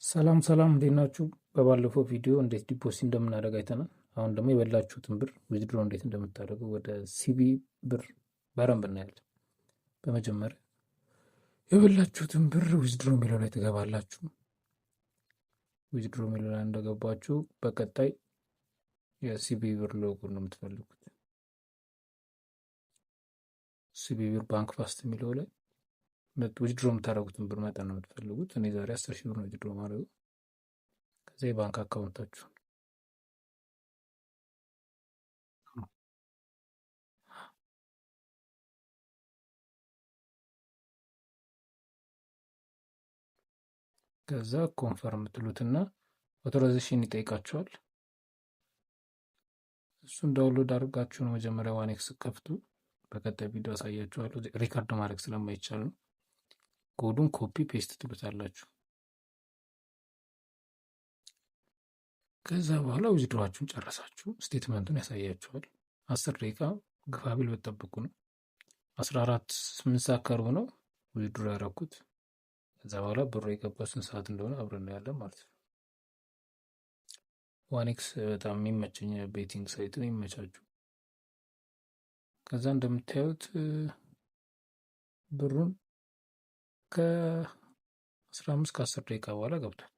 ሰላም ሰላም እንዴት ናችሁ? በባለፈው ቪዲዮ እንዴት ዲፖዚት እንደምናደርግ አይተናል። አሁን ደግሞ የበላችሁትን ብር ዊዝድሮ እንዴት እንደምታደርጉ ወደ ሲቢ ብር በረንብ እናያለን። በመጀመሪያ የበላችሁትን ብር ዊዝድሮ የሚለው ላይ ትገባላችሁ። ዊዝድሮ የሚለው ላይ እንደገባችሁ በቀጣይ የሲቢ ብር ሎጎ ነው የምትፈልጉት። ሲቢ ብር ባንክ ፋስት የሚለው ላይ ዊዝድሮ የምታደርጉትን ብር መጠን ነው የምትፈልጉት። እኔ ዛሬ 10,000 ብር ነው ዊዝድሮ ማድረጉ። ከዛ የባንክ አካውንታችሁ ከዛ ኮንፈርም ትሉትና ኦቶራይዜሽን ይጠይቃችኋል። እሱን ዳውንሎድ አድርጋችሁ ነው መጀመሪያ ዋኔክስ ከፍቱ። በቀጣይ ቪዲዮ አሳያችኋለሁ። ሪካርድ ማድረግ ስለማይቻል ነው። ኮዱን ኮፒ ፔስት ትሉታላችሁ። ከዛ በኋላ ዊዝድሮዋችሁን ጨረሳችሁ። ስቴትመንቱን ያሳያችኋል። 10 ደቂቃ ግፋቢል በጠብቁ ነው። 14:08 ሰዓት ከሩብ ነው ዊዝድሮ ያደረኩት። ከዛ በኋላ ብሩ የገባው ስንት ሰዓት እንደሆነ አብረን እናያለን ማለት ነው። ዋኔክስ በጣም የሚመቸኝ ቤቲንግ ሳይት ነው፣ ይመቻችሁ። ከዛ እንደምታዩት ብሩን ከ15 ከ10 ደቂቃ በኋላ ገብቷል።